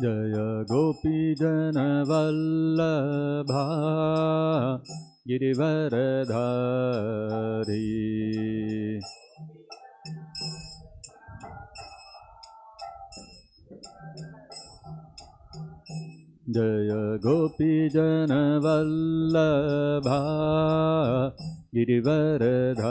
जय गोपी जन वल्लभा गिरिवरधारी। जय गोपी जन वल्लभा गिरिवरधारी।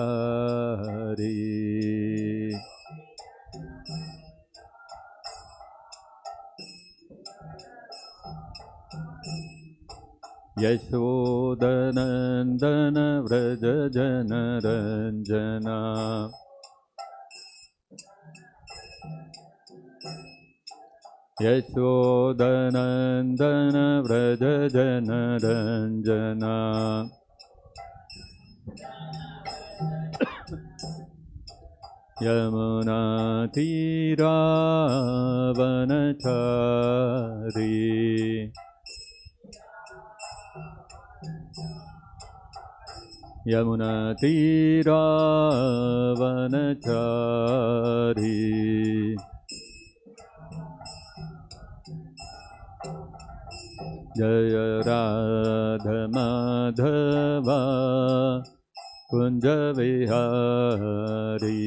यशोदनन्दन व्रज जनरञ्जना। यशोदनन्दन व्रज जनरञ्जना। यमुनातीरावनचारी। यमुनातीरावनचारी। जय राधमाधवा कुंज विहारी।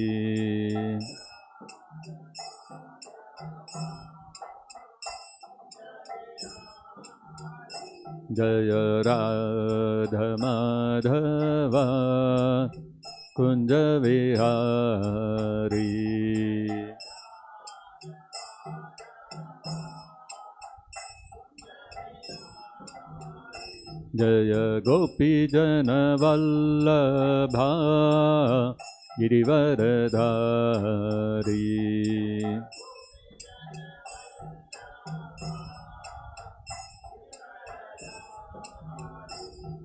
जय राधमाधवा कुंज विहारी। जय गोपी जन वल्लभा गिरिवरधारी।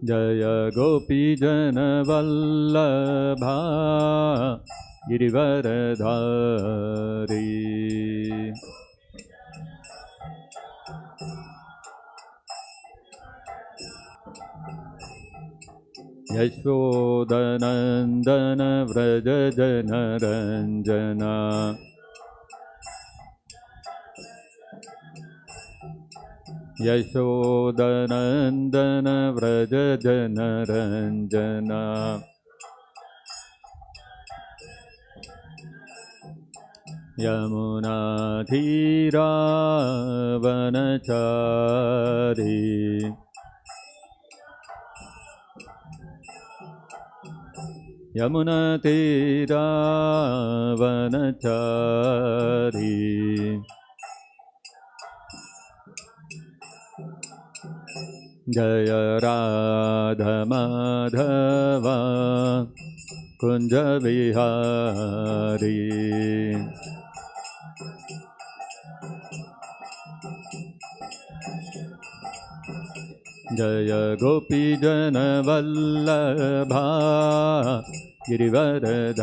जय गोपी जन वल्लभा गिरिवरधारी। यशोदनन्दन व्रज जनरञ्जना। यशोदनन्दन व्रज जनरञ्जना। यमुनातीरावनचारी। यमुनातीरावनचारी। जय राधमाधवा कुंज विहारी। जय गोपी जन वल्लभा गिरिवरधारी।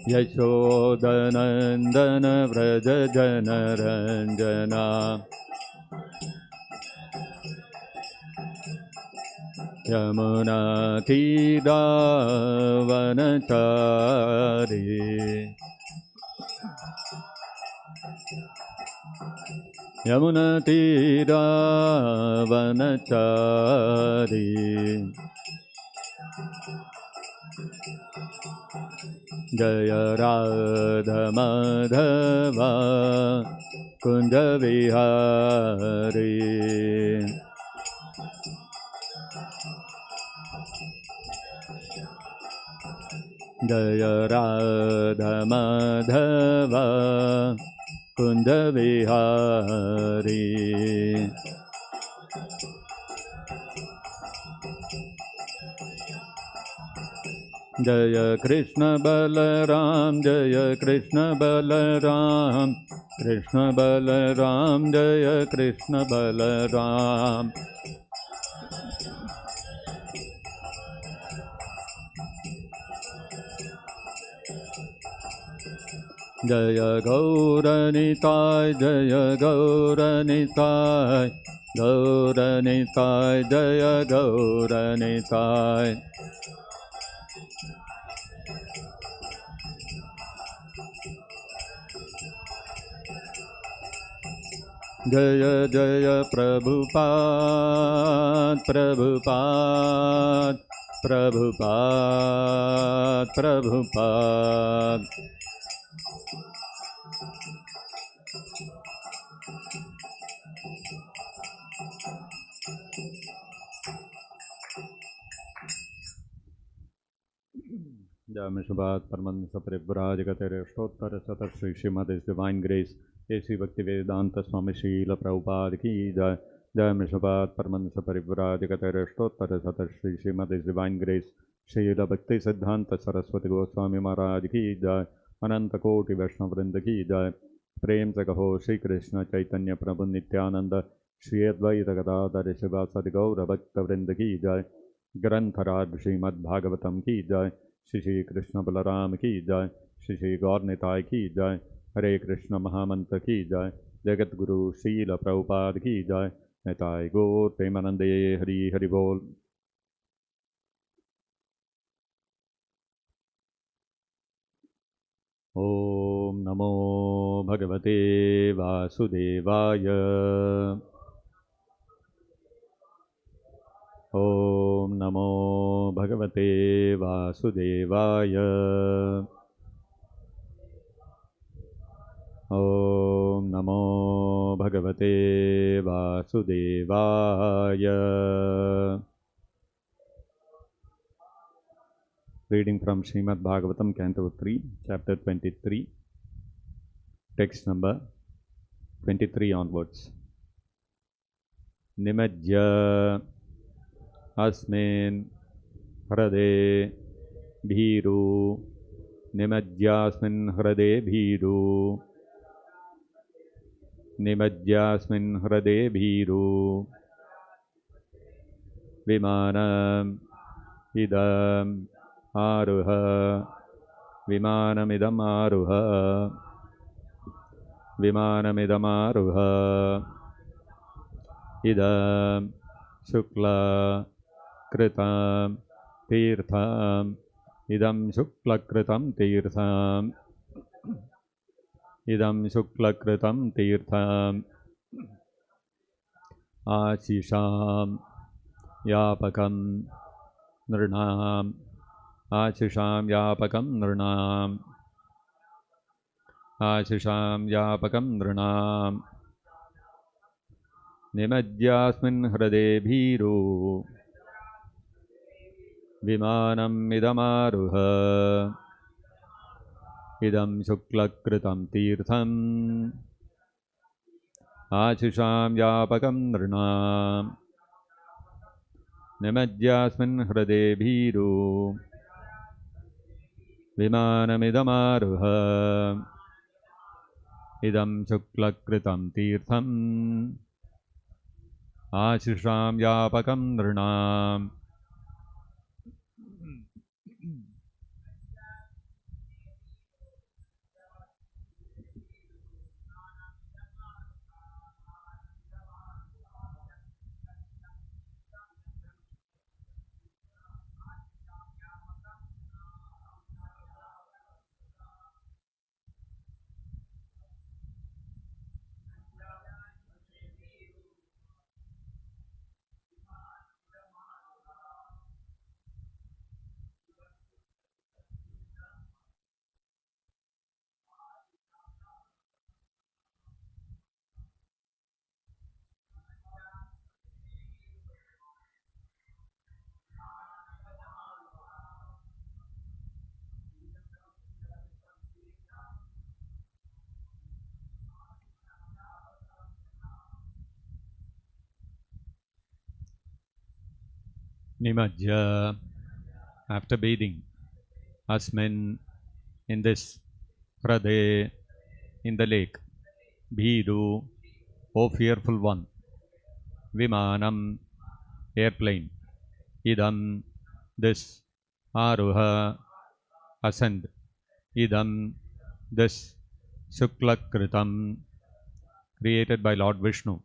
यशोदनन्दन व्रज जनरञ्जना। यमुनातीरावनचारी। यमुनातीरावनचारी। जय राधमाधवा कुंज विहारी। जय राधमाधवा कुंज विहारी। जय कृष्ण बलराम जय कृष्ण बलराम। कृष्ण बलराम जय कृष्ण बलराम। जय गौरनिताय जय गौरनिताय। गौरनिताय जय Gaur Nitai. Jaya Jaya Prabhupada Prabhupada Prabhupada Prabhupada. Jai Mishabhat Paramansa Parivrajagatare Shtottara Satar Shri Srimad His Divine Grace A.C. Bhaktivedanta Swami Srila Prabhupada Ki Jai. Jai Mishabhat Paramansa Parivrajagatare Shtottara Satar Shri Srimad His Divine Grace Srila Bhakti Siddhanta Saraswati Goswami Maharaj Ki Jai. Ananta Koti Vaishnava Vrinda Ki Jai. Prem se kaho Shri Krishna Chaitanya Prabhu Nityananda Shri Advaita Gadadhara Sivasadi Gaura Bhakta Vrinda Ki Jai. Grantharaj Srimad-Bhagavatam Ki Jai. Shri Shri Krishna Balaram Ki Jai. Shri Shri Gaur Nitai Ki Jai. Hare Krishna Mahamantra Ki Jai. Jagat Guru Srila Prabhupada Ki Jai. Nitai Gaur Premanande Hari Hari Bol. Om Namo Bhagavate Vasudevaya. Om Namo Bhagavate Vasudevaya. Om Namo Bhagavate Vasudevaya. Reading from Srimad-Bhagavatam, Canto 3, Chapter 23, text number 23 onwards. Nimajya Asmin Hrade Bhiru. Nimajyasmin Hrade Bhiru. Nimajyasmin Hrade Bhiru. Vimanam Idam Aruha. Vimanamidam Aruha. Vimanamidam Aruha. Idam Shukla Kritam Tirtham. Idam Shukla Kritam Tirtham. Idam Shukla Kritam Tirtham. Ashisham Yapakam Nirnam. Ashisham Yapakam Nirnam. Ashisham Yapakam Nirnam. Nimajyasmin Hrade Bhiru. Vimanam idamaruha. Idam Shuklakritam Tirtham. Ashisham Yapakam Nirnam. Nimajyasmin Hrade Bhiru. Vimanam idamaruha. Idam Shuklakritam Tirtham. Ashisham Yapakam Nirnam. Nimajya, after bathing, Asmin, in this, Hrade, in the lake, Bhiru, O fearful one, Vimanam, airplane, Idam, this, Aruha, ascend, Idam, this, Shuklakritam, created by Lord Vishnu,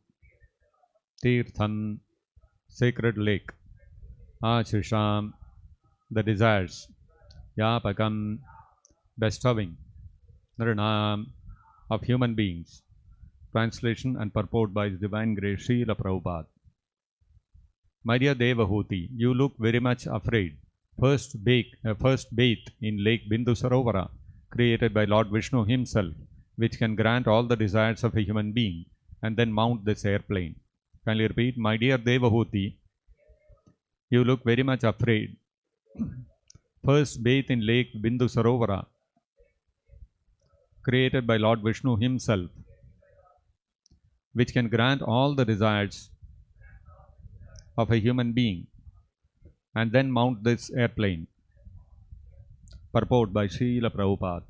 Tirtham, sacred lake, Ashisham, the desires, Yapakam, bestowing, Nirnam, of human beings, Translation and purport by His Divine Grace Srila Prabhupada. My dear Devahuti, you look very much afraid. First bathe in Lake Bindusarovara, created by Lord Vishnu himself, which can grant all the desires of a human being, and then mount this airplane. Kindly repeat, my dear Devahuti, you look very much afraid. First bathe in Lake Bindusarovara, created by Lord Vishnu himself, which can grant all the desires of a human being, and then mount this airplane. Purport by Srila Prabhupada.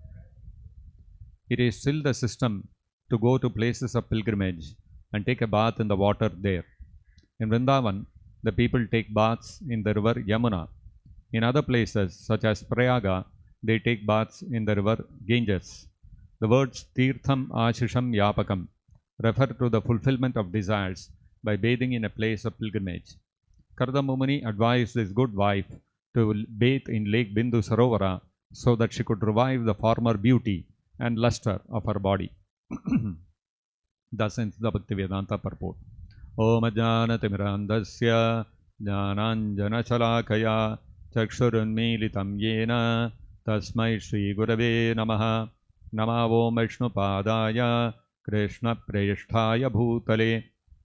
It is still the system to go to places of pilgrimage and take a bath in the water there. In Vrindavan, the people take baths in the river Yamuna. In other places, such as Prayaga, they take baths in the river Ganges. The words Tirtham Ashisham Yapakam refer to the fulfillment of desires by bathing in a place of pilgrimage. Kardamumuni advised his good wife to bathe in Lake Bindu Sarovara so that she could revive the former beauty and luster of her body. Thus ends the Bhaktivedanta purport. Om Ajnanatimrandasya Jnananjanachalakaya Chakshurunmilitam Yena Tasmai Shri Gurave Namaha Namo Vishnupadaya Krishna Presthaya Bhutale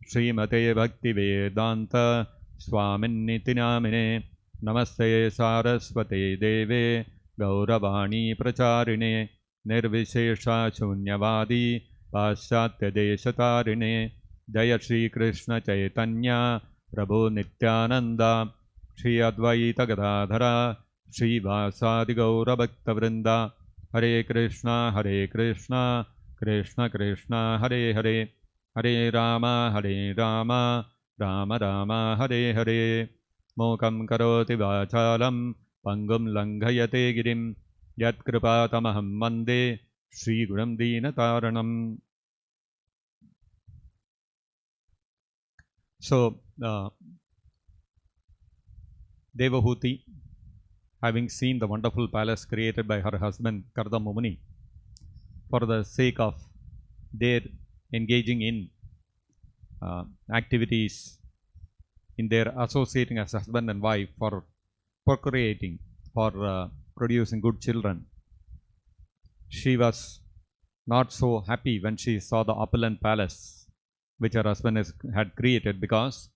Srimate Bhaktivedanta Swaminiti Namine Namaste Saraswate Deve Gauravani Pracharine Nirvishesha Shunyavadi Paschatya Deshatarine Jaya Shri Krishna Chaitanya Prabhu Nityananda Shri Advaita Gadadhara Shri Vasadi Gaura Bhakta Vrinda Hare Krishna Krishna Krishna Hare Hare Hare Rama Rama Rama Hare Hare Mokam Karoti Vachalam Pangum Langhayate Girim Yat Kripatamaham Mande Shri Guram Dinataranam. So, Devahuti, having seen the wonderful palace created by her husband Kardamumuni, for the sake of their engaging in activities in their associating as husband and wife for procreating, for producing good children, she was not so happy when she saw the opulent palace which her husband had created, because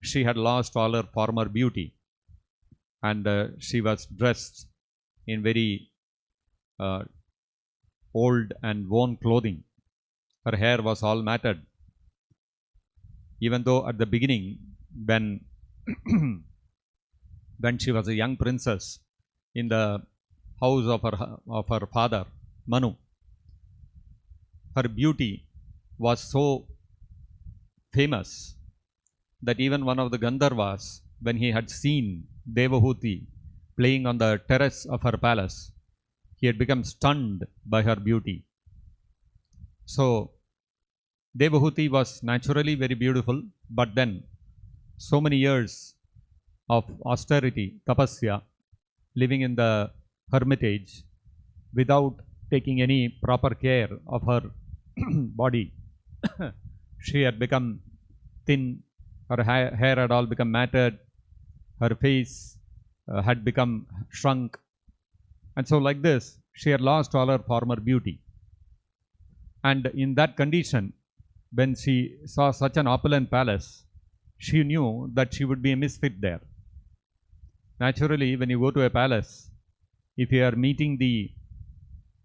she had lost all her former beauty, and she was dressed in very old and worn clothing. Her hair was all matted. Even though at the beginning, when she was a young princess in the house of her father Manu, her beauty was so famous that even one of the Gandharvas, when he had seen Devahuti playing on the terrace of her palace, he had become stunned by her beauty. So Devahuti was naturally very beautiful, but then so many years of austerity, tapasya, living in the hermitage without taking any proper care of her body, she had become thin, her hair had all become matted, her face had become shrunk, and so like this, she had lost all her former beauty. And in that condition, when she saw such an opulent palace, she knew that she would be a misfit there. Naturally, when you go to a palace, if you are meeting the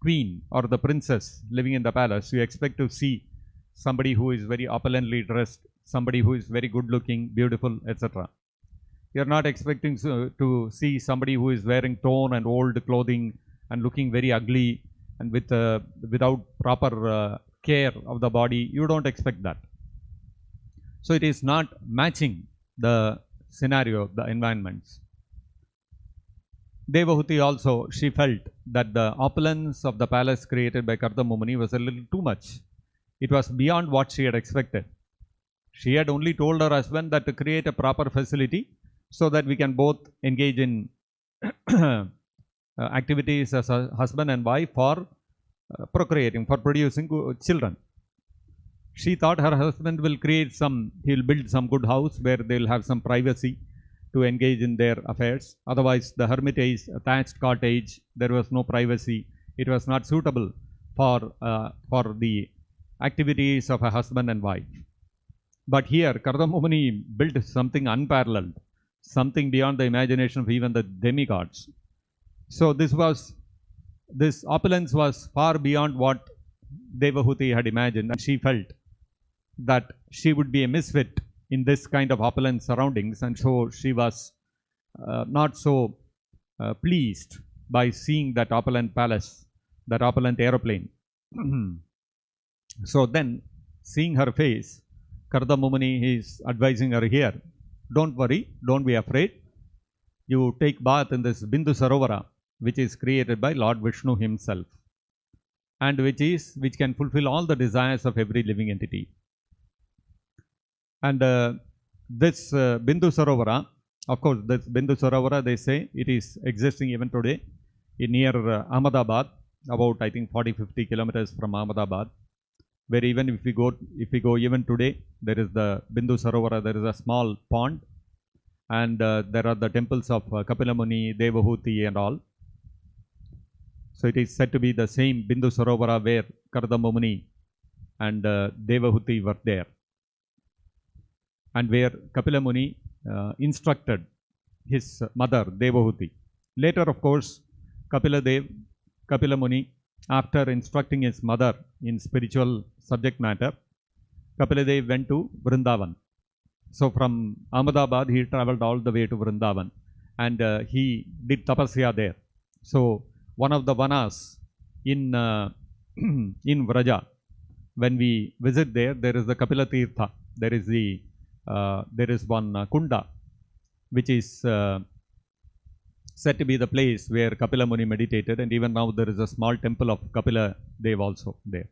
queen or the princess living in the palace, you expect to see somebody who is very opulently dressed, somebody who is very good looking, beautiful, etc. You are not expecting to see somebody who is wearing torn and old clothing and looking very ugly and without proper care of the body. You don't expect that. So it is not matching the scenario, the environments. Devahuti also, she felt that the opulence of the palace created by Kardamumuni was a little too much. It was beyond what she had expected. She had only told her husband that to create a proper facility so that we can both engage in activities as a husband and wife for procreating, for producing children. She thought her husband will he'll build some good house where they'll have some privacy to engage in their affairs. Otherwise, the hermitage, thatched cottage, there was no privacy. It was not suitable for the activities of a husband and wife. But here, Kardama Muni built something unparalleled, something beyond the imagination of even the demigods. So this opulence was far beyond what Devahuti had imagined, and she felt that she would be a misfit in this kind of opulent surroundings, and so she was not so pleased by seeing that opulent palace, that opulent aeroplane. So then, seeing her face, Kardama Muni is advising her here, don't worry, don't be afraid. You take bath in this Bindu Sarovara, which is created by Lord Vishnu himself, and which can fulfill all the desires of every living entity. And this Bindu Sarovara, of course, this Bindu Sarovara, they say it is existing even today near Ahmedabad, about I think 40-50 kilometers from Ahmedabad, where even if we go even today, there is the Bindu Sarovara, there is a small pond, and there are the temples of Kapila Muni, Devahuti and all. So it is said to be the same Bindu Sarovara where Kardama Muni and Devahuti were there, and where Kapila Muni instructed his mother Devahuti. Later, of course, Kapila Muni, after instructing his mother in spiritual subject matter, Kapila Dev went to Vrindavan. So from Ahmedabad, he travelled all the way to Vrindavan, and he did tapasya there. So one of the vanas in in Vraja, when we visit there, there is the Kapila Tirtha. There is one Kunda, which is said to be the place where Kapila Muni meditated, and even now there is a small temple of Kapila Dev also there.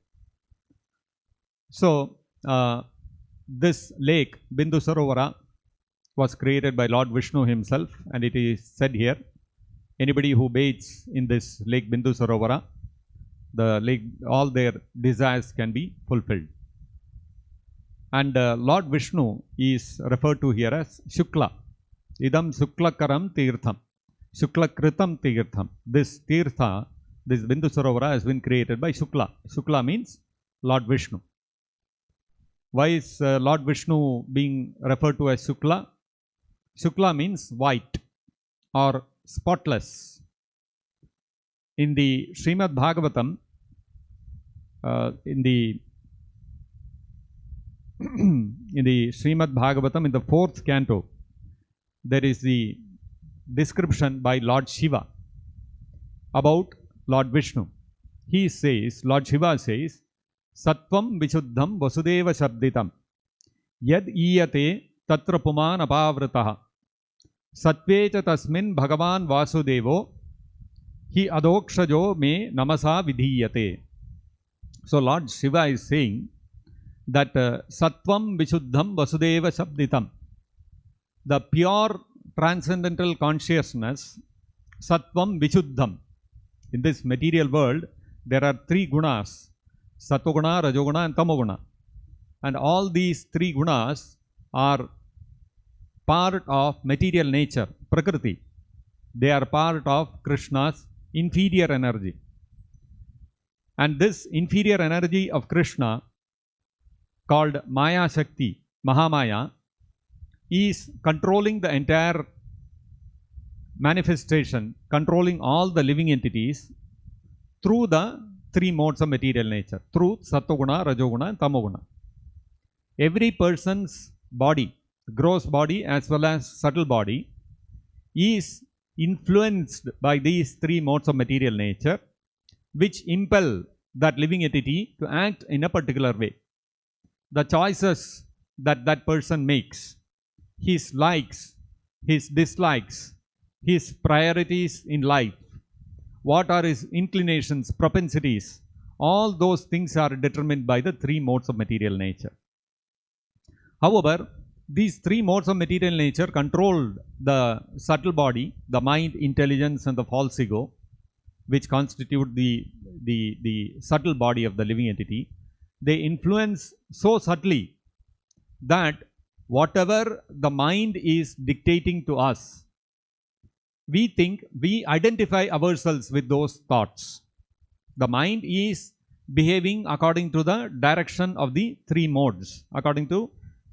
So this lake, Bindu Sarovara, was created by Lord Vishnu himself, and it is said here, anybody who bathes in this lake Bindu Sarovara, the lake, all their desires can be fulfilled. And Lord Vishnu is referred to here as Shukla. Idam Suklakaram Tirtham. Shuklakritam Tirtham. This Tirtha, this Bindu Sarovara, has been created by Shukla. Shukla means Lord Vishnu. Why is Lord Vishnu being referred to as Shukla? Shukla means white or spotless. In the Srimad-Bhagavatam, in the Srimad-Bhagavatam, in the 4th canto, there is the description by Lord Shiva about Lord Vishnu. He says, Lord Shiva says, Sattvam Vishuddham Vasudeva Shabditam Yad Iyate Tatra Puman Apavrataha Satvecha Tasmin Bhagavan Vasudevo Hi Adokshajo Me Namasa Vidhiyate. So Lord Shiva is saying that Sattvam Vishuddham Vasudeva Shabditam, the pure transcendental consciousness, Sattvam Vishuddham. In this material world, there are 3 gunas, Sattoguna, Rajoguna and Tamoguna. And all these 3 gunas are part of material nature, Prakriti. They are part of Krishna's inferior energy. And this inferior energy of Krishna, called Maya Shakti, Mahamaya, is controlling the entire manifestation, controlling all the living entities through the 3 modes of material nature, through Sattoguna, Rajoguna and Tamoguna. Every person's body, gross body as well as subtle body, is influenced by these 3 modes of material nature, which impel that living entity to act in a particular way. The choices that that person makes, his likes, his dislikes, his priorities in life, what are his inclinations, propensities, all those things are determined by the 3 modes of material nature. However, these 3 modes of material nature controlled the subtle body, the mind, intelligence and the false ego, which constitute the subtle body of the living entity. they influence so subtly that whatever the mind is dictating to us, we identify ourselves with those thoughts. The mind is behaving according to the direction of the three modes, according to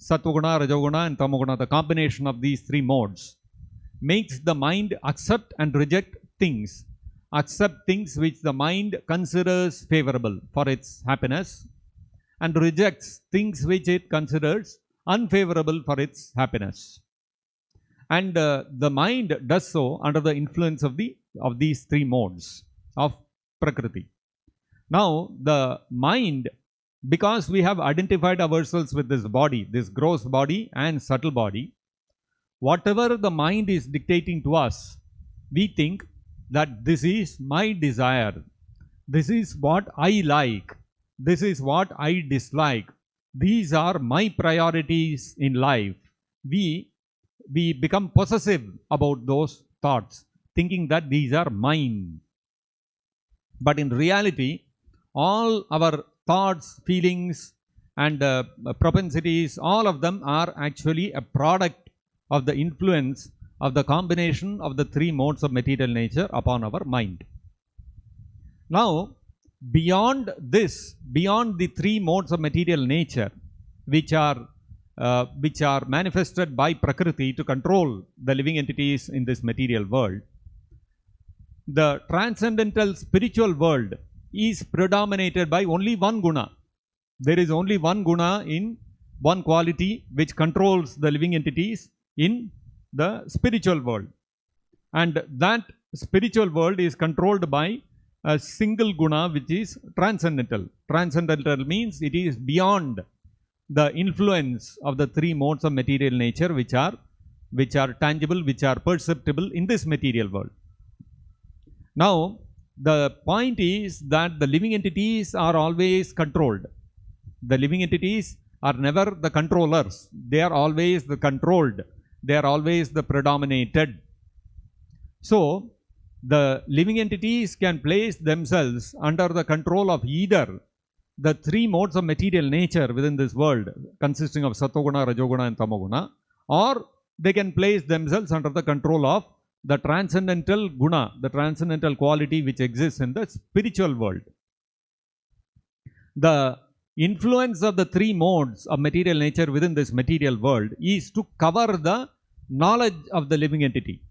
Sattva-guna, Rajoguna and Tamoguna. The combination of these three modes makes the mind accept and reject things, accept things which the mind considers favorable for its happiness, and rejects things which it considers unfavorable for its happiness. And the mind does so under the influence of these three modes of Prakriti. Now, the mind, because we have identified ourselves with this body, this gross body and subtle body, whatever the mind is dictating to us, we think that this is my desire, this is what I like, this is what I dislike, these are my priorities in life. We become possessive about those thoughts, thinking that these are mine. But in reality, all our thoughts, feelings and propensities, all of them are actually a product of the influence of the combination of the three modes of material nature upon our mind. Now, beyond this, beyond the three modes of material nature, which are manifested by Prakriti to control the living entities in this material world, the transcendental spiritual world is predominated by only one guna. There is only one guna, in one quality, which controls the living entities in the spiritual world. And that spiritual world is controlled by a single guna, which is transcendental. Transcendental means it is beyond the influence of the three modes of material nature, which are tangible, which are perceptible in this material world. Now, the point is that the living entities are always controlled. The living entities are never the controllers. They are always the controlled. They are always the predominated. So, the living entities can place themselves under the control of either the three modes of material nature within this world, consisting of Sattva-guna, Rajoguna and Tamoguna, or they can place themselves under the control of the transcendental guna, the transcendental quality which exists in the spiritual world. The influence of the three modes of material nature within this material world is to cover the knowledge of the living entity.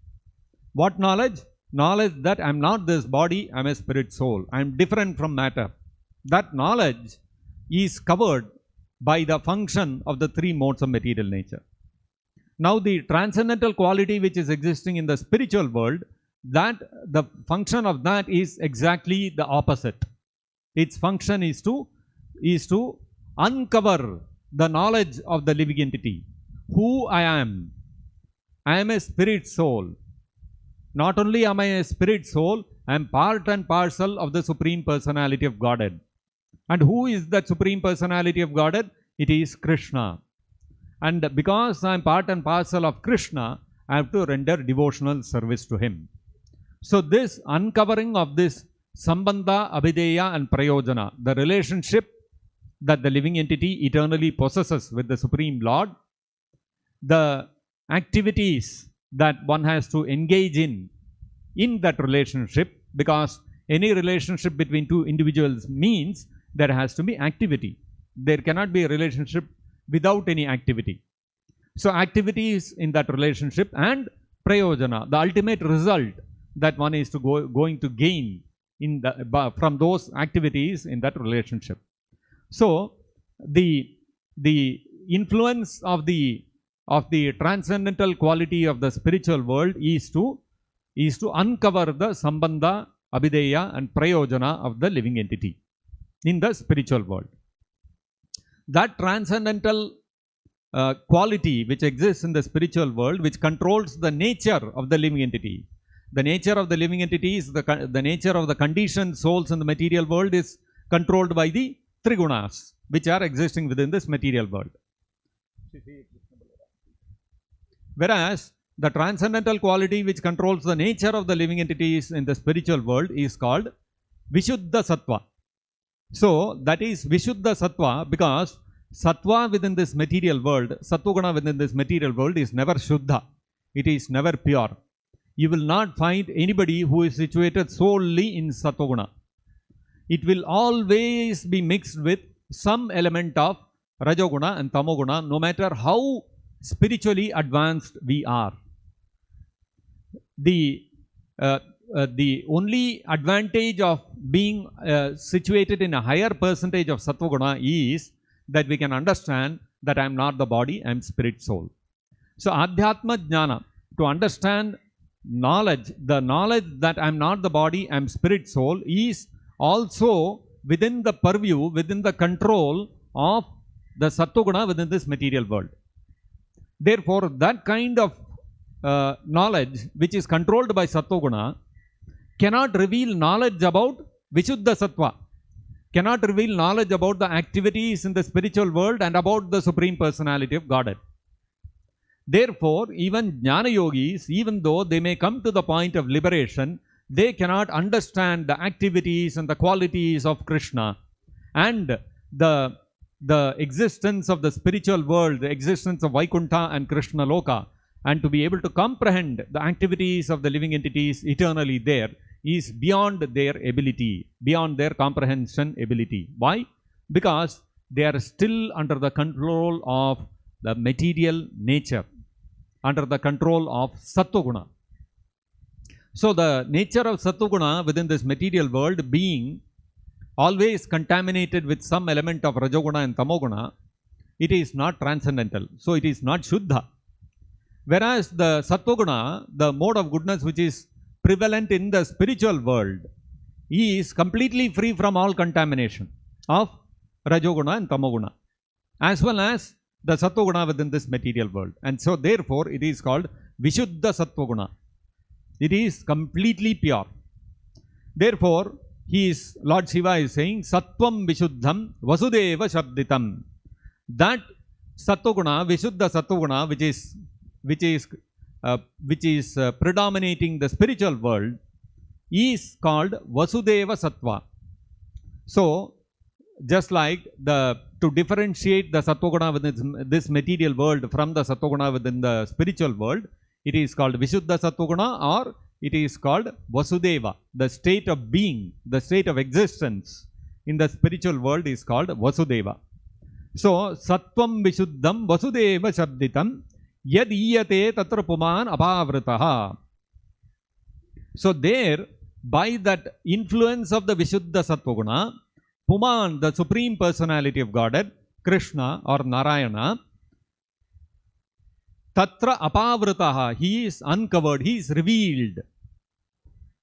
What knowledge? Knowledge that I am not this body, I am a spirit soul, I am different from matter. That knowledge is covered by the function of the three modes of material nature. Now, the transcendental quality which is existing in the spiritual world, that the function of that is exactly the opposite. Its function is to uncover the knowledge of the living entity. Who I am. I am a spirit soul. Not only am I a spirit soul, I am part and parcel of the Supreme Personality of Godhead. And who is that Supreme Personality of Godhead? It is Krishna. And because I am part and parcel of Krishna, I have to render devotional service to him. So this uncovering of this Sambandha, Abhideya and Prayojana, the relationship that the living entity eternally possesses with the Supreme Lord, the activities that one has to engage in that relationship, because any relationship between two individuals means there has to be activity. There cannot be a relationship without any activity. So activities in that relationship and prayojana, the ultimate result that one is going to gain from those activities in that relationship. So the influence of the transcendental quality of the spiritual world is to uncover the Sambandha, Abhideya and Prayojana of the living entity in the spiritual world. That transcendental quality which exists in the spiritual world, which controls the nature of the living entity. The nature of the living entity is the nature of the conditioned souls in the material world is controlled by the Trigunas, which are existing within this material world. Whereas the transcendental quality which controls the nature of the living entities in the spiritual world is called Vishuddha Sattva. So that is Vishuddha Sattva, because Sattva within this material world, Sattva-guna within this material world is never Shuddha. It is never pure. You will not find anybody who is situated solely in Sattva-guna. It will always be mixed with some element of Rajoguna and Tamoguna, no matter how spiritually advanced we are. The only advantage of being situated in a higher percentage of Sattva-guna is that we can understand that I am not the body, I am spirit soul. So Adhyatma Jnana, to understand knowledge, the knowledge that I am not the body, I am spirit soul, is also within the purview, within the control of the Sattva-guna within this material world. Therefore, that kind of knowledge which is controlled by Sattva-guna cannot reveal knowledge about Vishuddha Sattva, cannot reveal knowledge about the activities in the spiritual world and about the Supreme Personality of Godhead. Therefore, even Jnana Yogis, even though they may come to the point of liberation, they cannot understand the activities and the qualities of Krishna and the existence of the spiritual world, the existence of Vaikuntha and Krishna Loka, and to be able to comprehend the activities of the living entities eternally there is beyond their ability, beyond their comprehension ability. Why? Because they are still under the control of the material nature, under the control of Sattva-guna. So the nature of Sattva-guna within this material world being always contaminated with some element of Rajoguna and Tamoguna, it is not transcendental. So it is not Shuddha. Whereas the Sattva-guna, the mode of goodness which is prevalent in the spiritual world, is completely free from all contamination of Rajoguna and Tamoguna, as well as the Sattva-guna within this material world. And so therefore it is called Vishuddha Sattva-guna. It is completely pure. Therefore, Lord Shiva is saying, Sattvam Vishuddham Vasudeva Shabditam. That Sattva-guna, Vishuddha Sattva-guna, which is predominating the spiritual world, is called Vasudeva Sattva. So, just like to differentiate the Sattva-guna within this material world from the Sattva-guna within the spiritual world, it is called Vishuddha Sattva-guna, or it is called Vasudeva. The state of being, the state of existence in the spiritual world is called Vasudeva. So, Sattvam Vishuddham Vasudeva Shabditam Yad Iyate Tatra Puman Apavritaha. So, there, by that influence of the Vishuddha Sattva-guna, Puman, the Supreme Personality of Godhead, Krishna or Narayana, Tatra Apavritaha, he is uncovered, he is revealed.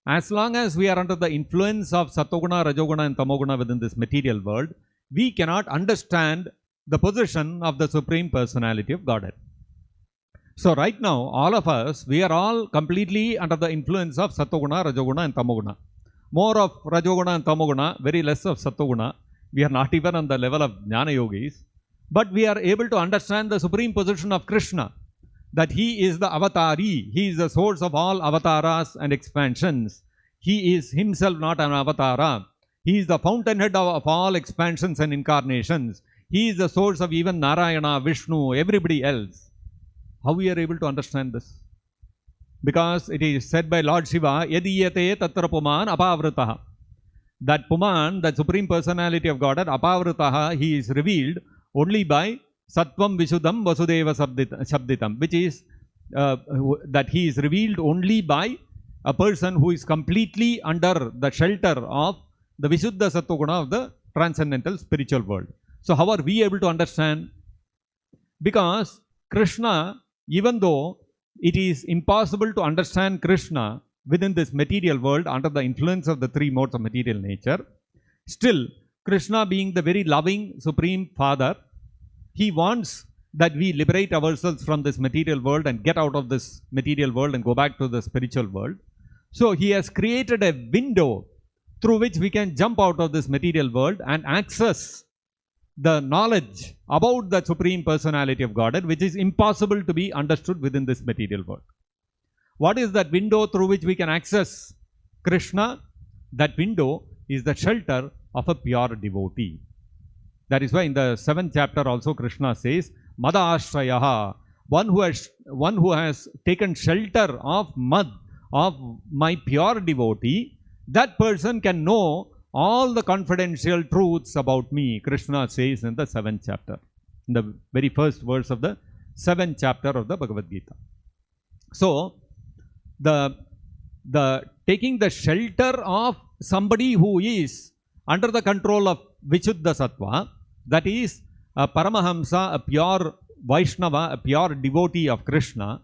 As long as we are under the influence of Sattva-guna, Rajoguna and Tamoguna within this material world, we cannot understand the position of the Supreme Personality of Godhead. So right now, all of us, we are all completely under the influence of Sattva-guna, Rajoguna and Tamoguna. More of Rajoguna and Tamoguna, very less of Sattva-guna. We are not even on the level of Jnana Yogis. But we are able to understand the supreme position of Krishna, that he is the avatari, he is the source of all avataras and expansions. He is himself not an avatara. He is the fountainhead of all expansions and incarnations. He is the source of even Narayana, Vishnu, everybody else. How we are able to understand this? Because it is said by Lord Shiva, Yadiyate Tatra Puman Apavritaha. That Puman, that Supreme Personality of Godhead, Apavritaha, he is revealed only by Sattvam Vishuddham Vasudeva Shabditam, which is that he is revealed only by a person who is completely under the shelter of the Vishuddha Sattva-guna of the transcendental spiritual world. So how are we able to understand? Because Krishna, even though it is impossible to understand Krishna within this material world under the influence of the three modes of material nature, still Krishna being the very loving Supreme Father, he wants that we liberate ourselves from this material world and get out of this material world and go back to the spiritual world. So he has created a window through which we can jump out of this material world and access the knowledge about the Supreme Personality of Godhead, which is impossible to be understood within this material world. What is that window through which we can access Krishna? That window is the shelter of a pure devotee. That is why in the 7th chapter also Krishna says, Mada Ashrayaha, one who has taken shelter of mud, of my pure devotee, that person can know all the confidential truths about me, Krishna says in the 7th chapter, in the very first verse of the 7th chapter of the Bhagavad-gita. So, the taking the shelter of somebody who is under the control of Vishuddha Sattva, that is a Paramahamsa, a pure Vaishnava, a pure devotee of Krishna,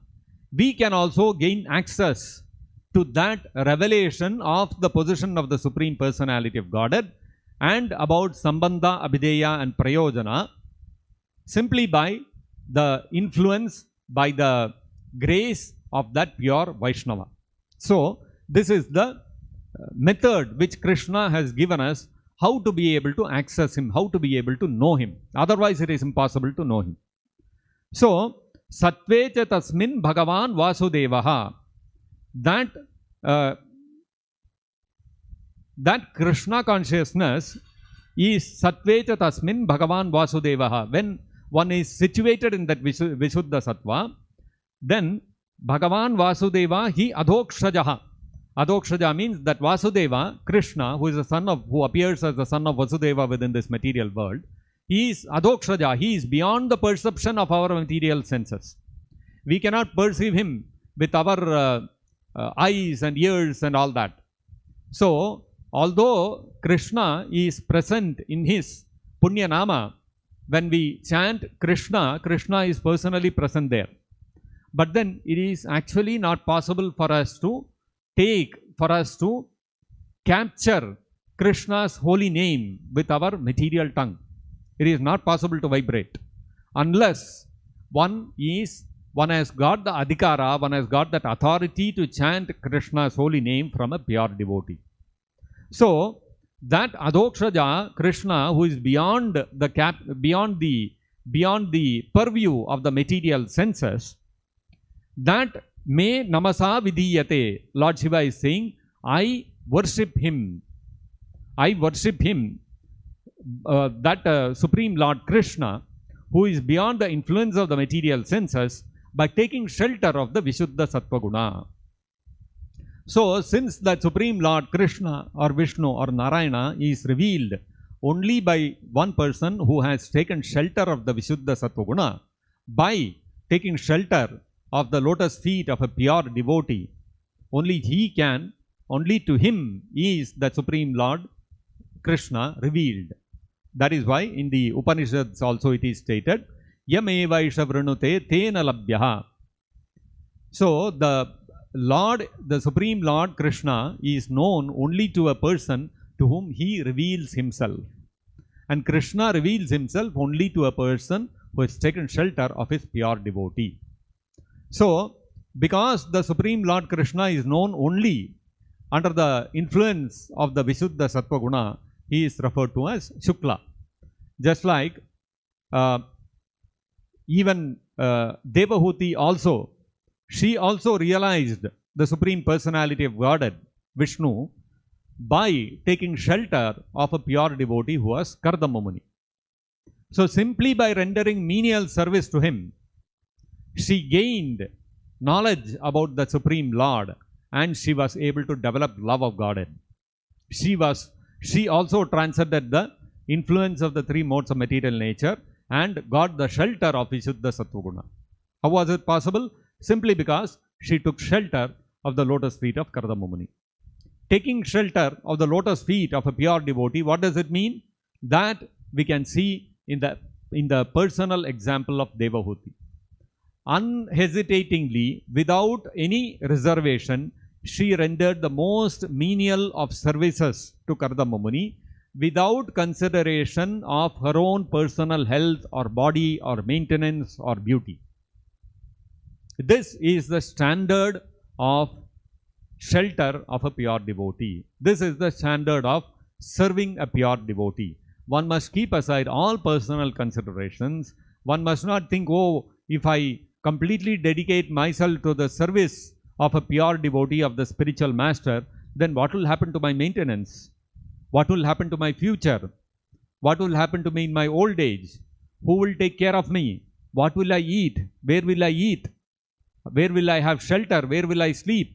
we can also gain access to that revelation of the position of the Supreme Personality of Godhead and about Sambandha, Abhideya and Prayojana simply by the influence, by the grace of that pure Vaishnava. So, this is the method which Krishna has given us how to be able to access him, how to be able to know him. Otherwise, it is impossible to know him. So, Sattvecha tasmin Bhagavan Vasudevaha, that Krishna consciousness is Sattvecha tasmin Bhagavan Vasudevaha. When one is situated in that Vishuddha Sattva, then Bhagavan Vasudeva, he Adhokshajaha. Adhokshaja means that Vasudeva, Krishna, who appears as the son of Vasudeva within this material world, he is Adhokshaja, he is beyond the perception of our material senses. We cannot perceive him with our eyes and ears and all that. So, although Krishna is present in his Punya Nama, when we chant Krishna, Krishna is personally present there. But then it is actually not possible for us to capture Krishna's holy name with our material tongue. It is not possible to vibrate unless one has got the adhikara, one has got that authority to chant Krishna's holy name from a pure devotee. So, that Adhokshaja Krishna, who is beyond the purview of the material senses, that me namasa vidiyate, Lord Shiva is saying, I worship him. That Supreme Lord Krishna, who is beyond the influence of the material senses, by taking shelter of the Vishuddha Sattva Guna. So, since that Supreme Lord Krishna or Vishnu or Narayana is revealed only by one person who has taken shelter of the Vishuddha Sattva Guna, by taking shelter of the lotus feet of a pure devotee, only to him is the Supreme Lord Krishna revealed. That is why in the Upanishads also it is stated, Yamevaisha vrinute tena labhyaha. So, the Supreme Lord Krishna is known only to a person to whom he reveals himself. And Krishna reveals himself only to a person who has taken shelter of his pure devotee. So, because the Supreme Lord Krishna is known only under the influence of the Vishuddha Sattva Guna, he is referred to as Shukla. Just like even Devahuti also, she also realized the Supreme Personality of Godhead, Vishnu, by taking shelter of a pure devotee who was Kardama Muni. So, simply by rendering menial service to him, she gained knowledge about the Supreme Lord and she was able to develop love of Godhead. She also transcended the influence of the three modes of material nature and got the shelter of Vishuddha Sattva Guna. How was it possible? Simply because she took shelter of the lotus feet of Kardama Muni. Taking shelter of the lotus feet of a pure devotee, what does it mean? That we can see in the personal example of Devahuti. Unhesitatingly, without any reservation, she rendered the most menial of services to Kardama Muni without consideration of her own personal health or body or maintenance or beauty. This is the standard of shelter of a pure devotee. This is the standard of serving a pure devotee. One must keep aside all personal considerations. One must not think, oh, if I completely dedicate myself to the service of a pure devotee of the spiritual master, then what will happen to my maintenance? What will happen to my future? What will happen to me in my old age? Who will take care of me? What will I eat? Where will I eat? Where will I have shelter? Where will I sleep?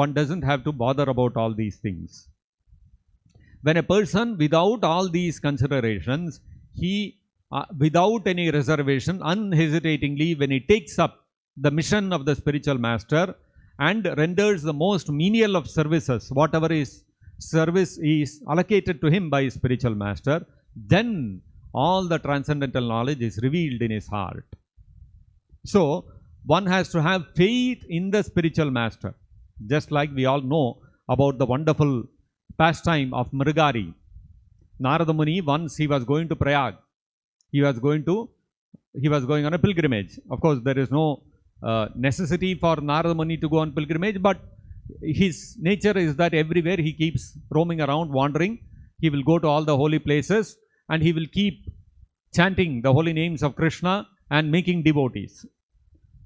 One doesn't have to bother about all these things. When a person, without all these considerations, he, without any reservation, unhesitatingly, when he takes up the mission of the spiritual master and renders the most menial of services, whatever is service is allocated to him by his spiritual master, then all the transcendental knowledge is revealed in his heart. So, one has to have faith in the spiritual master. Just like we all know about the wonderful pastime of Mrigari. Narada Muni, once he was going to Prayag. He was going on a pilgrimage. Of course, there is no necessity for Narada Muni to go on pilgrimage, but his nature is that everywhere he keeps roaming around, wandering. He will go to all the holy places and he will keep chanting the holy names of Krishna and making devotees.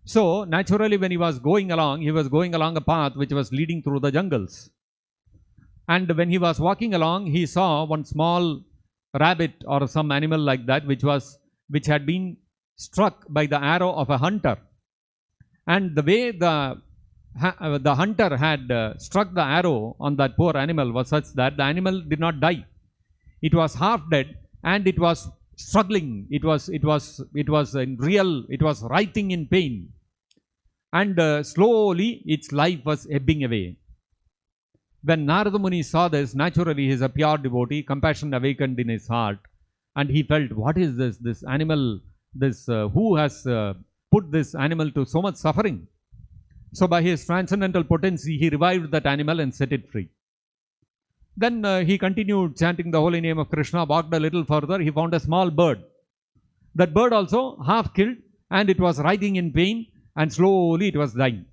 So, naturally, when he was going along a path which was leading through the jungles. And when he was walking along, he saw one small rabbit or some animal like that, which had been struck by the arrow of a hunter. And the way the hunter had struck the arrow on that poor animal was such that the animal did not die. It was half dead and it was struggling. It was writhing in pain. And slowly its life was ebbing away. When Narada Muni saw this, naturally he is a pure devotee, compassion awakened in his heart, and he felt, what is this animal, who has put this animal to so much suffering? So by his transcendental potency, he revived that animal and set it free. Then he continued chanting the holy name of Krishna, walked a little further, he found a small bird. That bird also half killed, and it was writhing in pain, and slowly it was dying.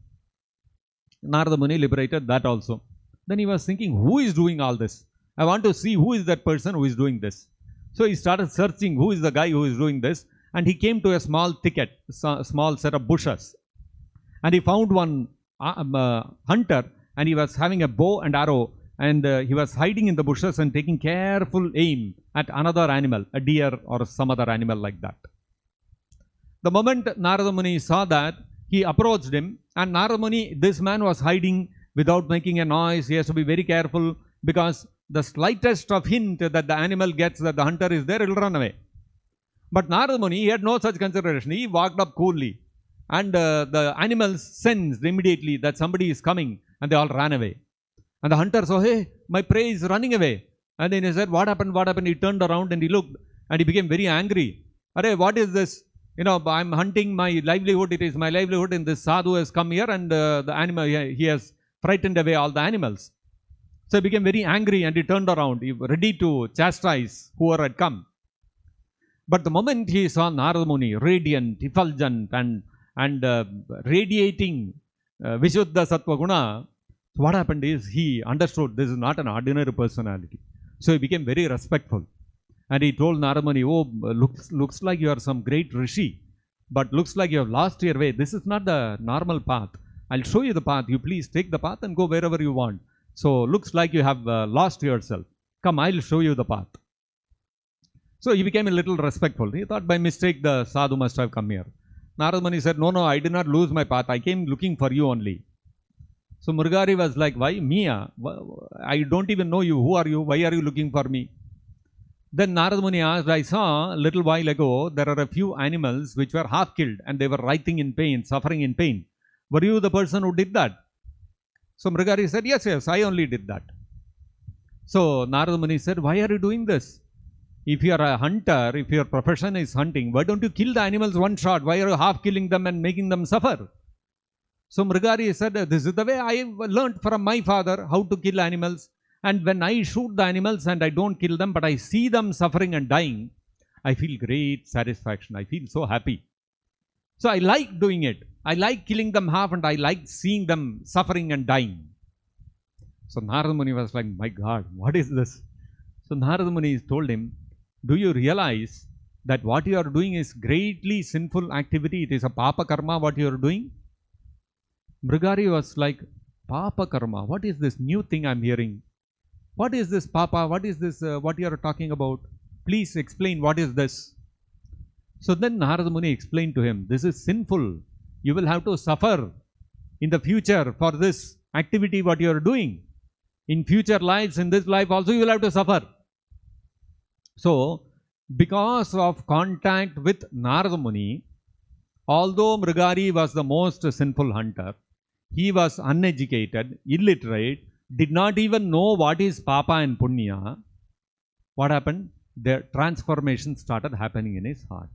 Narada Muni liberated that also. Then he was thinking, who is doing all this? I want to see who is that person who is doing this. So he started searching who is the guy who is doing this, and he came to a small thicket, a small set of bushes. And he found one hunter, and he was having a bow and arrow, and he was hiding in the bushes and taking careful aim at another animal, a deer or some other animal like that. The moment Narada Muni saw that, he approached him, and Narada Muni, this man was hiding without making a noise. He has to be very careful, because the slightest of hint that the animal gets that the hunter is there, he will run away. But Narada Muni, he had no such consideration. He walked up coolly, and the animals sensed immediately that somebody is coming, and they all ran away. And the hunter saw, hey, my prey is running away. And then he said, what happened, what happened? He turned around and he looked, and he became very angry. Arey, what is this? I'm hunting my livelihood. It is my livelihood, and this sadhu has come here, and the animal, he has frightened away all the animals. So he became very angry, and he turned around, ready to chastise whoever had come. But the moment he saw Narada Muni, radiant, effulgent, and radiating Vishuddha Sattva Guna, what happened is he understood this is not an ordinary personality. So he became very respectful. And he told Narada Muni, oh, looks like you are some great rishi, but looks like you have lost your way. This is not the normal path. I'll show you the path. You please take the path and go wherever you want. So looks like you have lost yourself. Come, I'll show you the path. So he became a little respectful. He thought by mistake the sadhu must have come here. Narada Muni said, no, I did not lose my path. I came looking for you only. So Mrigari was like, why? Me? I don't even know you. Who are you? Why are you looking for me? Then Narada Muni asked, I saw a little while ago, there are a few animals which were half killed, and they were writhing in pain, suffering in pain. Were you the person who did that? So Mrigari said, yes, I only did that. So Narada Muni said, why are you doing this? If you are a hunter, if your profession is hunting, why don't you kill the animals one shot? Why are you half killing them and making them suffer? So Mrigari said, this is the way I learned from my father how to kill animals. And when I shoot the animals and I don't kill them, but I see them suffering and dying, I feel great satisfaction. I feel so happy. So I like doing it. I like killing them half, and I like seeing them suffering and dying. So Narada Muni was like, my God, what is this? So Narada Muni told him, do you realize that what you are doing is greatly sinful activity? It is a papa karma what you are doing. Mrigari was like, papa karma, what is this new thing I am hearing? what is this, Papa? What is this, what you are talking about? Please explain, what is this? So then Narada Muni explained to him, this is sinful. You will have to suffer in the future for this activity what you are doing. In future lives, in this life also you will have to suffer. So, because of contact with Narada Muni, although Mrigari was the most sinful hunter, he was uneducated, illiterate, did not even know what is Papa and Punya. What happened? The transformation started happening in his heart.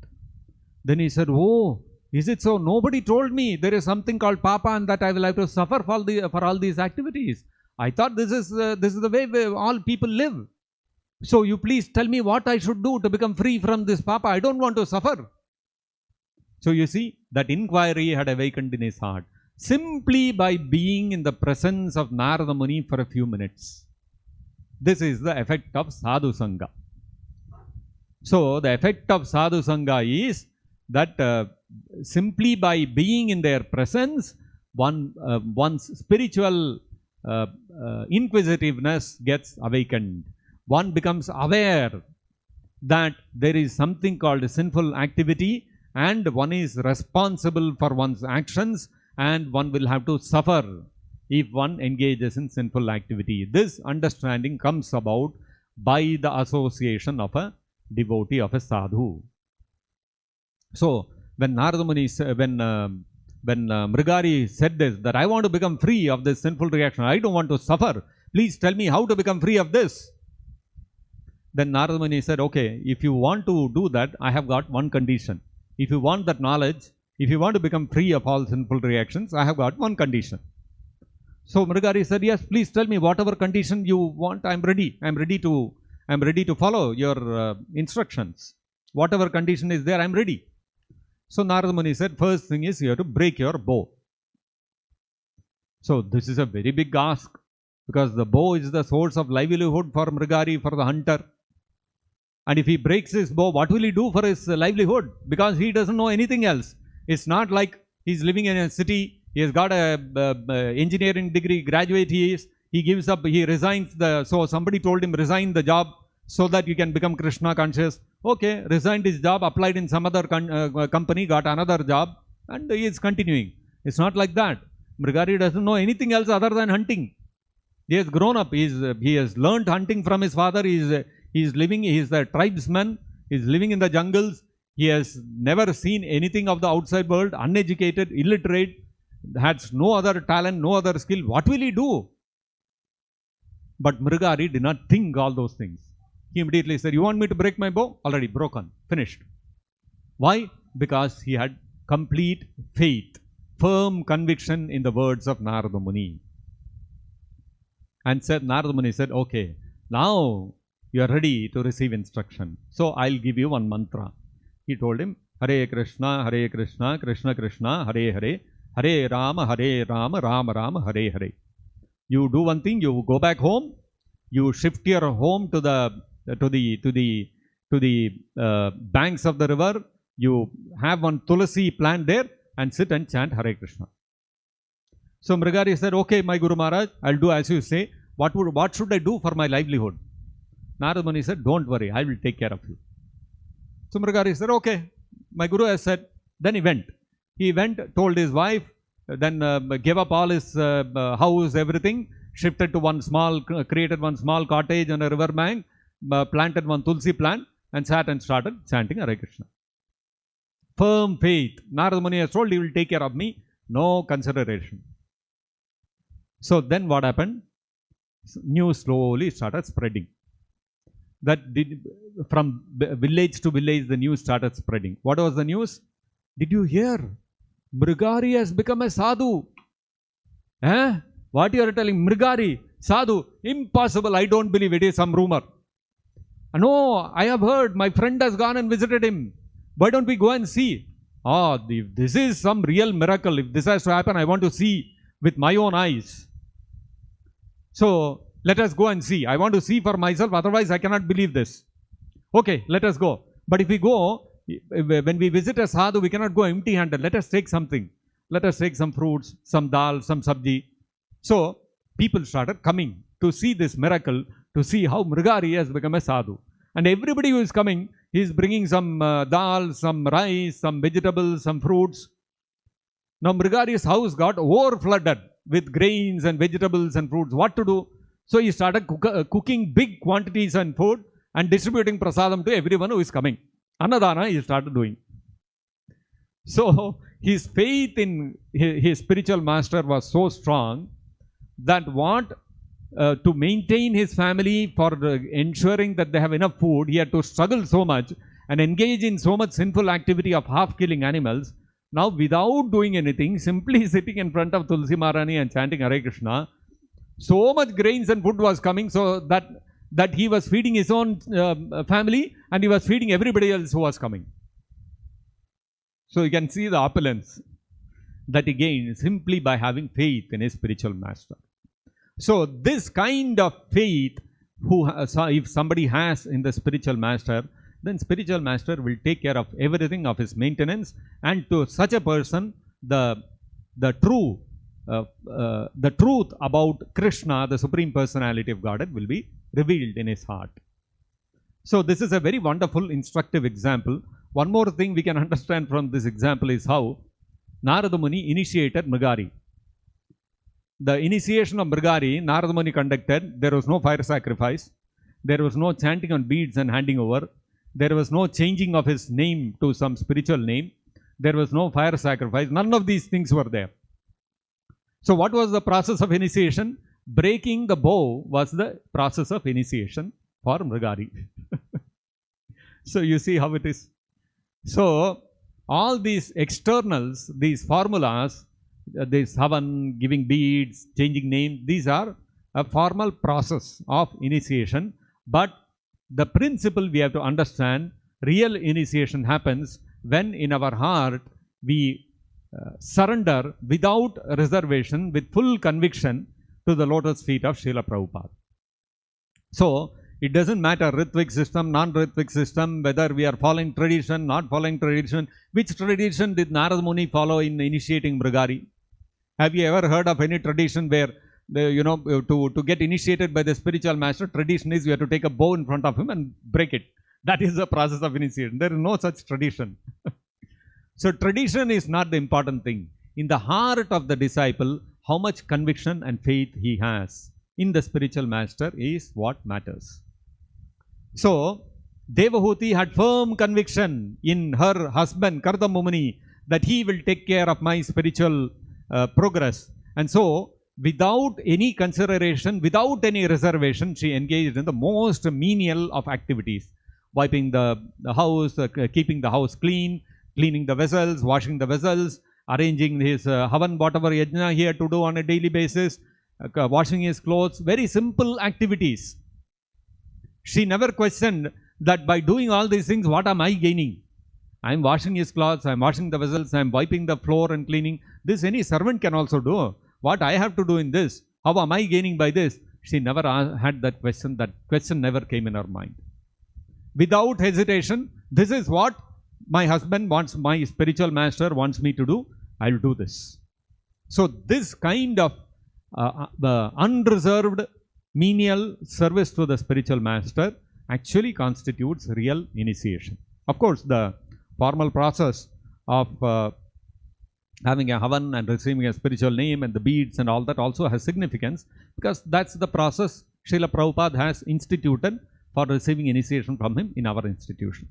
Then he said, oh, is it so? Nobody told me there is something called Papa and that I will have to suffer for all these activities. I thought this is the way all people live. So you please tell me what I should do to become free from this Papa. I don't want to suffer. So you see, that inquiry had awakened in his heart simply by being in the presence of Narada Muni for a few minutes. This is the effect of Sadhu Sangha. So the effect of Sadhu Sangha is that simply by being in their presence, one's spiritual inquisitiveness gets awakened. One becomes aware that there is something called sinful activity and one is responsible for one's actions and one will have to suffer if one engages in sinful activity. This understanding comes about by the association of a devotee, of a sadhu. So, when Narada Muni, when Mrigari said this, that I want to become free of this sinful reaction, I don't want to suffer, please tell me how to become free of this. Then Narada Muni said, okay, if you want to do that, I have got one condition. If you want that knowledge, if you want to become free of all sinful reactions, I have got one condition. So Mrigari said, yes, please tell me whatever condition you want, I am ready. I am ready to follow your instructions. Whatever condition is there, I am ready. So Narada Muni said, first thing is you have to break your bow. So this is a very big ask, because the bow is the source of livelihood for Mrigari, for the hunter. And if he breaks his bow, what will he do for his livelihood? Because he doesn't know anything else. It's not like he's living in a city, he has got a engineering degree, graduate he is, he gives up, he resigns so somebody told him resign the job so that you can become Krishna conscious. Okay, resigned his job, applied in some other company, got another job and he is continuing. It's not like that. Mrigari doesn't know anything else other than hunting. He has grown up, he has learned hunting from his father, he is a tribesman, he is living in the jungles, he has never seen anything of the outside world, uneducated, illiterate, has no other talent, no other skill. What will he do? But Mrigari did not think all those things. He immediately said, you want me to break my bow? Already broken, finished. Why? Because he had complete faith, firm conviction in the words of Narada Muni. And Narada Muni said, okay, now you are ready to receive instruction. So I'll give you one mantra. He told him, Hare Krishna, Krishna Krishna, Hare Hare, Hare Rama, Rama Rama, Hare Hare. You do one thing, you go back home, you shift your home to the banks of the river, you have one tulasi plant there and sit and chant Hare Krishna. So Mrigari said, okay, my Guru Maharaj, I'll do as you say. What should I do for my livelihood? Narada Muni said, don't worry, I will take care of you. So Mrigari said, okay, my Guru has said. Then he went. He went, told his wife, then gave up all his house, everything, shifted to created one small cottage on a river bank, planted one tulsi plant and sat and started chanting Hare Krishna. Firm faith. Narada Muni has told, he will take care of me. No consideration. So then what happened? News slowly started spreading. From village to village, the news started spreading. What was the news? Did you hear? Mrigari has become a sadhu. What you are telling? Mrigari, sadhu, impossible. I don't believe it is some rumor. No, I have heard. My friend has gone and visited him. Why don't we go and see? This is some real miracle. If this has to happen, I want to see with my own eyes. So, let us go and see. I want to see for myself, otherwise I cannot believe this. Okay, let us go. But if we go, when we visit a sadhu, we cannot go empty-handed. Let us take something. Let us take some fruits, some dal, some sabji. So, people started coming to see this miracle, to see how Mrigari has become a sadhu. And everybody who is coming, he is bringing some dal, some rice, some vegetables, some fruits. Now Mrigari's house got over-flooded with grains and vegetables and fruits. What to do? So he started cooking big quantities and food and distributing prasadam to everyone who is coming. Annadana he started doing. So his faith in his spiritual master was so strong that to maintain his family, for ensuring that they have enough food, he had to struggle so much and engage in so much sinful activity of half killing animals. Now without doing anything, simply sitting in front of Tulsi Maharani and chanting Hare Krishna, so much grains and food was coming, so that he was feeding his own family and he was feeding everybody else who was coming. So you can see the opulence that he gained simply by having faith in his spiritual master. So this kind of faith, if somebody has in the spiritual master, then spiritual master will take care of everything of his maintenance, and to such a person, the truth about Krishna, the Supreme Personality of Godhead, will be revealed in his heart. So this is a very wonderful, instructive example. One more thing we can understand from this example is how Narada Muni initiated Mrigari. The initiation of Mrigari, Narada Muni conducted. There was no fire sacrifice. There was no chanting on beads and handing over. There was no changing of his name to some spiritual name. There was no fire sacrifice. None of these things were there. So what was the process of initiation? Breaking the bow was the process of initiation for Mrigari. So you see how it is. So all these externals, these formulas, this havan, giving beads, changing name, these are a formal process of initiation. But the principle we have to understand, real initiation happens when in our heart we surrender without reservation, with full conviction to the lotus feet of Srila Prabhupada. So it doesn't matter Ritvik system, non-Ritvik system, whether we are following tradition, not following tradition. Which tradition did Narada Muni follow in initiating Mrigari? Have you ever heard of any tradition where, to get initiated by the spiritual master, tradition is you have to take a bow in front of him and break it. That is the process of initiation. There is no such tradition. So tradition is not the important thing. In the heart of the disciple, how much conviction and faith he has in the spiritual master is what matters. So Devahuti had firm conviction in her husband Kardama Muni that he will take care of my spiritual progress. And so without any consideration, without any reservation, she engaged in the most menial of activities. Wiping the house, keeping the house clean, cleaning the vessels, washing the vessels, arranging his havan, whatever yajna he had to do on a daily basis, washing his clothes, very simple activities. She never questioned that by doing all these things, what am I gaining? I am washing his clothes, I am washing the vessels, I am wiping the floor and cleaning. This any servant can also do. What I have to do in this? How am I gaining by this? She never had that question. That question never came in her mind. Without hesitation, this is what my husband wants, my spiritual master wants me to do. I will do this. So this kind of the unreserved menial service to the spiritual master actually constitutes real initiation. Of course, the formal process of having a havan and receiving a spiritual name and the beads and all that also has significance, because that's the process Srila Prabhupada has instituted for receiving initiation from him in our institution.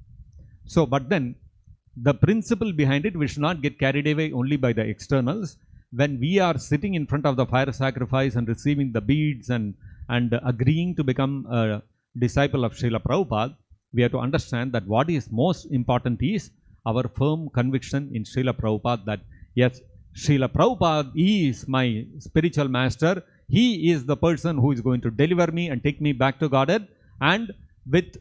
So, but then the principle behind it, we should not get carried away only by the externals. When we are sitting in front of the fire sacrifice and receiving the beads and agreeing to become a disciple of Srila Prabhupada, we have to understand that what is most important is our firm conviction in Srila Prabhupada that yes, Srila Prabhupada is my spiritual master. He is the person who is going to deliver me and take me back to Godhead, and with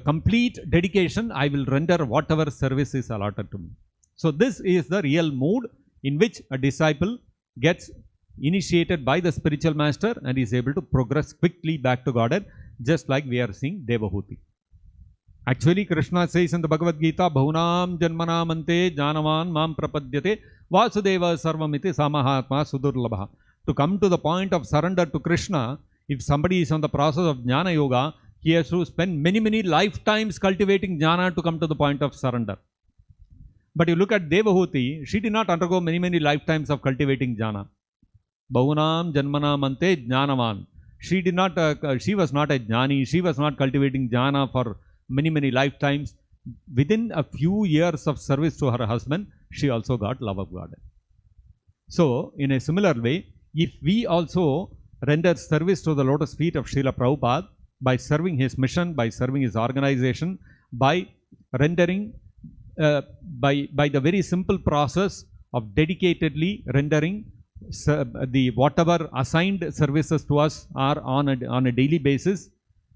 complete dedication, I will render whatever service is allotted to me. So this is the real mood in which a disciple gets initiated by the spiritual master and is able to progress quickly back to Godhead, just like we are seeing Devahuti. Actually, Krishna says in the Bhagavad-gita, Bhunam Janmanamante Janavan Mam Prapadyate Vasudeva Sarvamiti Samahatma Sudurlabha. To come to the point of surrender to Krishna, If somebody is on the process of Jnana Yoga, he has to spend many lifetimes cultivating Jnana to come to the point of surrender. But you look at Devahuti, she did not undergo many lifetimes of cultivating Jnana. Bahunam Janmanam Ante Jnanavan. She did not, she was not a Jnani, she was not cultivating Jnana for many lifetimes. Within a few years of service to her husband, she also got love of God. So, in a similar way, if we also render service to the lotus feet of Srila Prabhupada by serving his mission, by serving his organization, by rendering, by the very simple process of dedicatedly rendering the whatever assigned services to us are on a daily basis,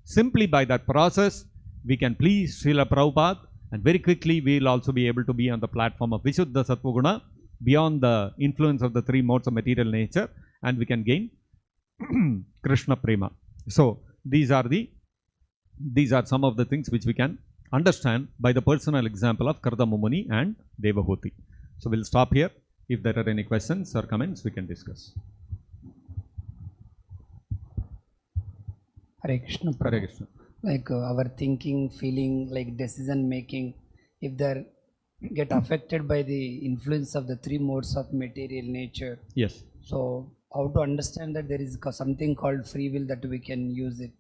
simply by that process, we can please Srila Prabhupada, and very quickly we will also be able to be on the platform of Vishuddha Sattva-guna, beyond the influence of the three modes of material nature, and we can gain Krishna Prema. So, these are some of the things which we can understand by the personal example of Kardama Muni and Devahuti. So, we will stop here. If there are any questions or comments, we can discuss. Hare Krishna. Hare Krishna. Like our thinking, feeling, like decision making, if they get affected by the influence of the three modes of material nature. Yes. So, how to understand that there is something called free will that we can use it?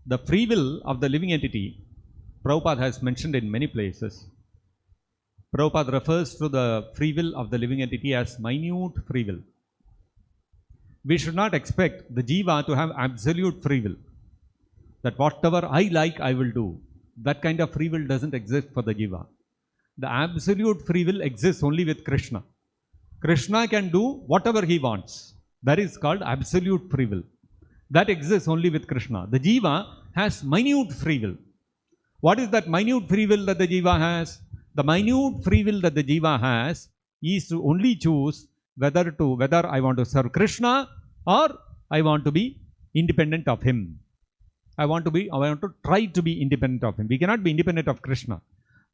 The free will of the living entity, Prabhupada has mentioned in many places. Prabhupada refers to the free will of the living entity as minute free will. We should not expect the jiva to have absolute free will. That whatever I like, I will do. That kind of free will doesn't exist for the jiva. The absolute free will exists only with Krishna. Krishna can do whatever he wants. That is called absolute free will. That exists only with Krishna. The jiva has minute free will. What is that minute free will that the jiva has? The minute free will that the jiva has is to only choose whether I want to serve Krishna or I want to be independent of him. I want to try to be independent of him. We cannot be independent of Krishna.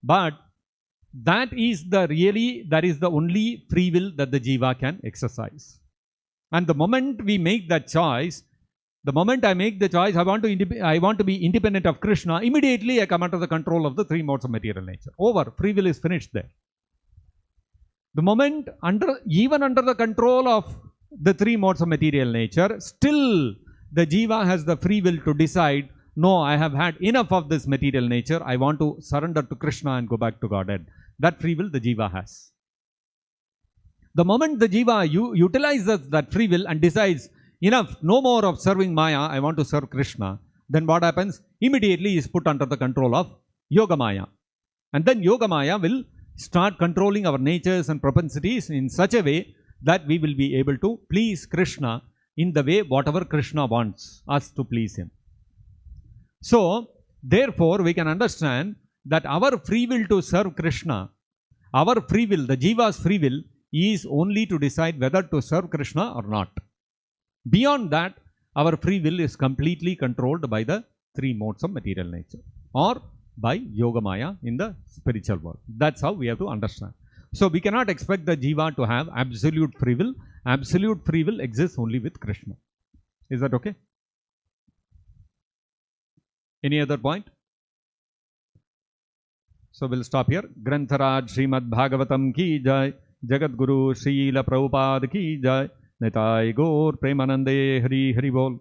But that is the only free will that the jiva can exercise. And the moment we make that choice, the moment I make the choice, I want to be independent of Krishna, immediately I come under the control of the three modes of material nature. Over. Free will is finished there. The moment even under the control of the three modes of material nature, still the jiva has the free will to decide, no, I have had enough of this material nature, I want to surrender to Krishna and go back to Godhead. That free will the jiva has. The moment the jiva utilizes that free will and decides, enough, no more of serving Maya, I want to serve Krishna, then what happens? Immediately he is put under the control of Yoga Maya. And then Yoga Maya will start controlling our natures and propensities in such a way that we will be able to please Krishna in the way whatever Krishna wants us to please him. So, therefore, we can understand that our free will to serve Krishna, our free will, the jiva's free will, is only to decide whether to serve Krishna or not. Beyond that, our free will is completely controlled by the three modes of material nature or by Yoga Maya in the spiritual world. That's how we have to understand. So, we cannot expect the jiva to have absolute free will. Absolute free will exists only with Krishna. Is that okay? Any other point? So, we'll stop here. Grantharaj Srimad-Bhagavatam ki jai. Jagat Guru Srila Prabhupada ki jai. Nitai Gaur Premanande Hari Hari Bol.